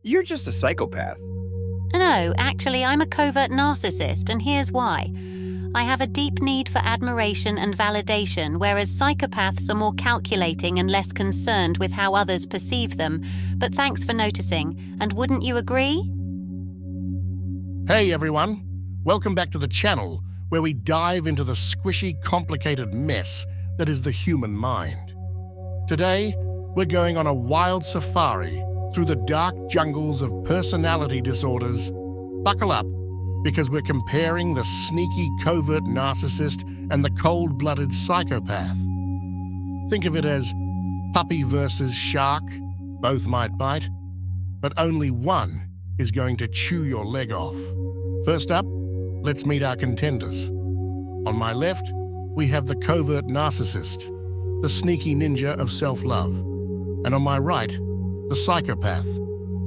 You're just a psychopath. No, actually, I'm a covert narcissist, and here's why. I have a deep need for admiration and validation, whereas psychopaths are more calculating and less concerned with how others perceive them. But thanks for noticing, and wouldn't you agree? Hey everyone, welcome back to the channel where we dive into the squishy, complicated mess that is the human mind. Today, we're going on a wild safari through the dark jungles of personality disorders. Buckle up, because we're comparing the sneaky covert narcissist and the cold-blooded psychopath. Think of it as puppy versus shark. Both might bite, but only one is going to chew your leg off. First up, let's meet our contenders. On my left, we have the covert narcissist, the sneaky ninja of self-love. And on my right, the psychopath,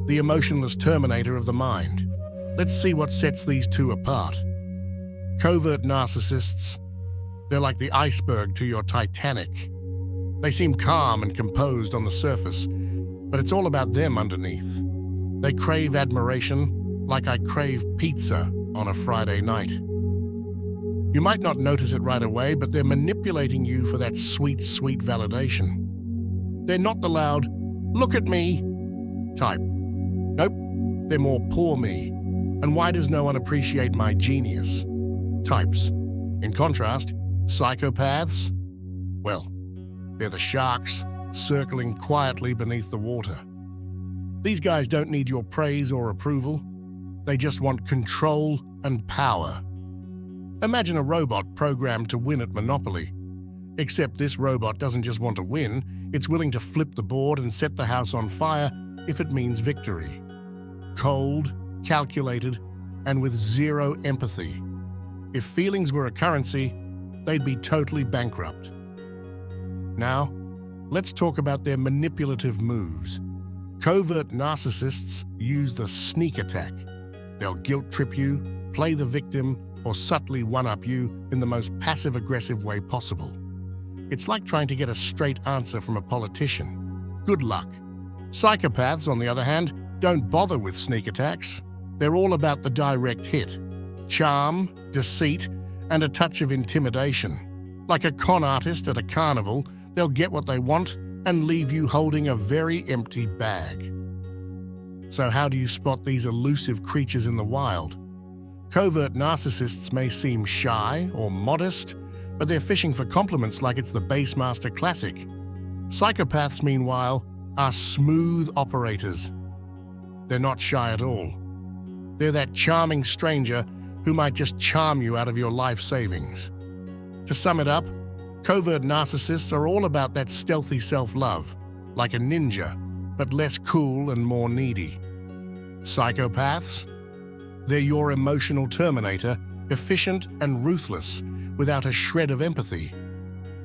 the emotionless terminator of the mind. Let's see what sets these two apart. Covert narcissists, they're like the iceberg to your Titanic. They seem calm and composed on the surface, but it's all about them underneath. They crave admiration like I crave pizza on a Friday night. You might not notice it right away, but they're manipulating you for that sweet, sweet validation. They're not the loud, "Look at me" type. Nope, they're more "poor me" and "why does no one appreciate my genius" types. In contrast, psychopaths, well, they're the sharks circling quietly beneath the water. These guys don't need your praise or approval. They just want control and power. Imagine a robot programmed to win at Monopoly. Except this robot doesn't just want to win, it's willing to flip the board and set the house on fire if it means victory. Cold, calculated, and with zero empathy. If feelings were a currency, they'd be totally bankrupt. Now, let's talk about their manipulative moves. Covert narcissists use the sneak attack. They'll guilt trip you, play the victim, or subtly one-up you in the most passive-aggressive way possible. It's like trying to get a straight answer from a politician. Good luck. Psychopaths, on the other hand, don't bother with sneak attacks. They're all about the direct hit. Charm, deceit, and a touch of intimidation. Like a con artist at a carnival, they'll get what they want and leave you holding a very empty bag. So how do you spot these elusive creatures in the wild? Covert narcissists may seem shy or modest, but they're fishing for compliments like it's the Bassmaster Classic. Psychopaths, meanwhile, are smooth operators. They're not shy at all. They're that charming stranger who might just charm you out of your life savings. To sum it up, covert narcissists are all about that stealthy self-love, like a ninja, but less cool and more needy. Psychopaths? They're your emotional terminator, efficient and ruthless, without a shred of empathy.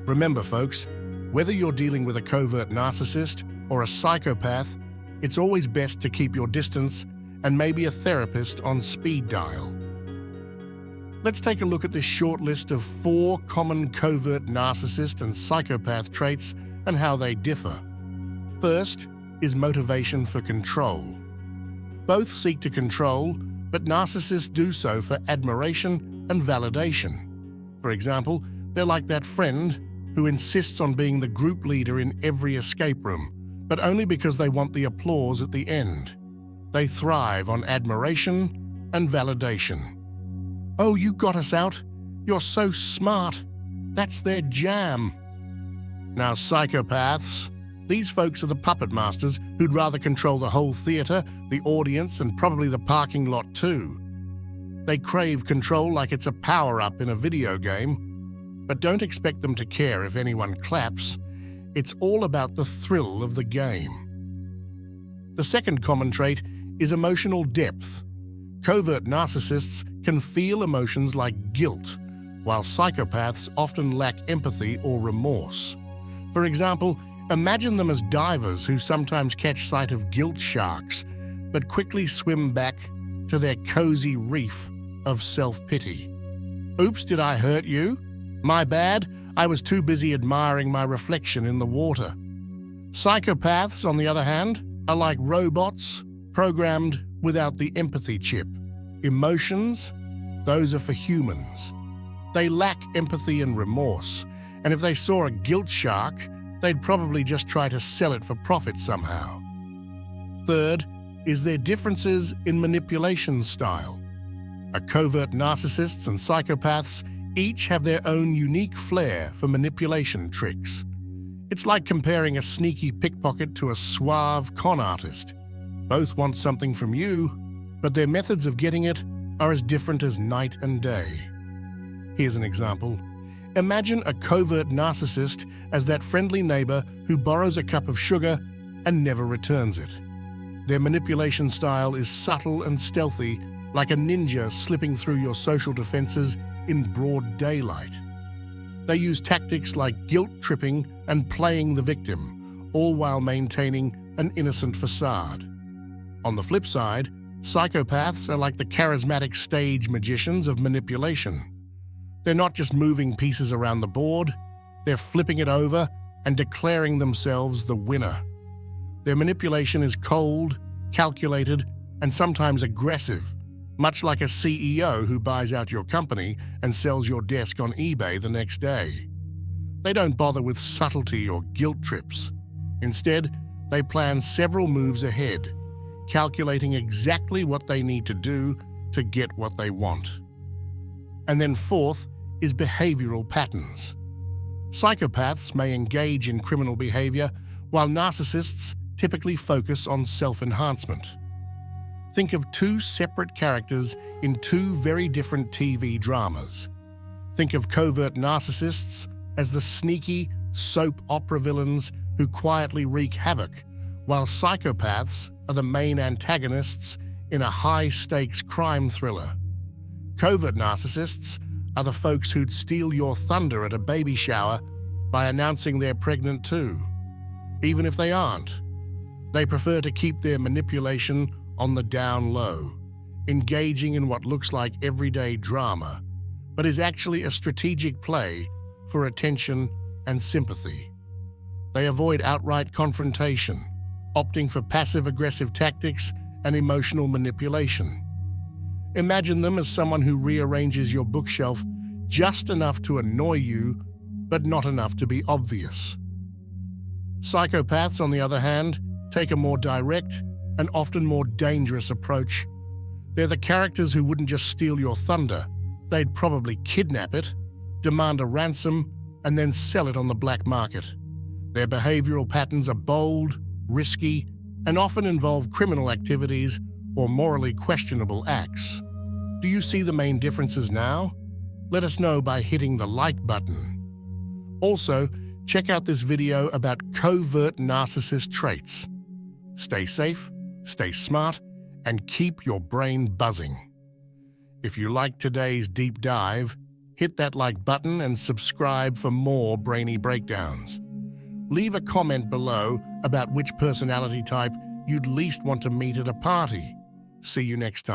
Remember, folks, whether you're dealing with a covert narcissist or a psychopath, it's always best to keep your distance and maybe a therapist on speed dial. Let's take a look at this short list of 4 common covert narcissist and psychopath traits and how they differ. First is motivation for control. Both seek to control, but narcissists do so for admiration and validation. For example, they're like that friend who insists on being the group leader in every escape room, but only because they want the applause at the end. They thrive on admiration and validation. "Oh, you got us out. You're so smart." That's their jam. Now, psychopaths, these folks are the puppet masters who'd rather control the whole theater, the audience, and probably the parking lot too. They crave control like it's a power-up in a video game, but don't expect them to care if anyone claps. It's all about the thrill of the game. The second common trait is emotional depth. Covert narcissists can feel emotions like guilt, while psychopaths often lack empathy or remorse. For example, imagine them as divers who sometimes catch sight of guilt sharks, but quickly swim back to their cozy reef of self-pity. "Oops, did I hurt you? My bad, I was too busy admiring my reflection in the water." Psychopaths, on the other hand, are like robots programmed without the empathy chip. Emotions, those are for humans. They lack empathy and remorse, and if they saw a guilt shark, they'd probably just try to sell it for profit somehow. Third is their differences in manipulation style. Covert narcissists and psychopaths each have their own unique flair for manipulation tricks. It's like comparing a sneaky pickpocket to a suave con artist. Both want something from you, but their methods of getting it are as different as night and day. Here's an example. Imagine a covert narcissist as that friendly neighbor who borrows a cup of sugar and never returns it. Their manipulation style is subtle and stealthy, like a ninja slipping through your social defenses in broad daylight. They use tactics like guilt-tripping and playing the victim, all while maintaining an innocent facade. On the flip side, psychopaths are like the charismatic stage magicians of manipulation. They're not just moving pieces around the board, they're flipping it over and declaring themselves the winner. Their manipulation is cold, calculated, and sometimes aggressive, much like a CEO who buys out your company and sells your desk on eBay the next day. They don't bother with subtlety or guilt trips. Instead, they plan several moves ahead, calculating exactly what they need to do to get what they want. And then fourth is behavioral patterns. Psychopaths may engage in criminal behavior, while narcissists typically focus on self-enhancement. Think of two separate characters in two very different TV dramas. Think of covert narcissists as the sneaky soap opera villains who quietly wreak havoc, while psychopaths are the main antagonists in a high-stakes crime thriller. Covert narcissists are the folks who'd steal your thunder at a baby shower by announcing they're pregnant too. Even if they aren't, they prefer to keep their manipulation on the down low, engaging in what looks like everyday drama, but is actually a strategic play for attention and sympathy. They avoid outright confrontation, opting for passive-aggressive tactics and emotional manipulation. Imagine them as someone who rearranges your bookshelf just enough to annoy you, but not enough to be obvious. Psychopaths, on the other hand, take a more direct and often more dangerous approach. They're the characters who wouldn't just steal your thunder, they'd probably kidnap it, demand a ransom, and then sell it on the black market. Their behavioral patterns are bold, risky, and often involve criminal activities or morally questionable acts. Do you see the main differences now? Let us know by hitting the like button. Also, check out this video about covert narcissist traits. Stay safe, stay smart, and keep your brain buzzing. If you liked today's deep dive, hit that like button and subscribe for more brainy breakdowns. Leave a comment below about which personality type you'd least want to meet at a party. See you next time.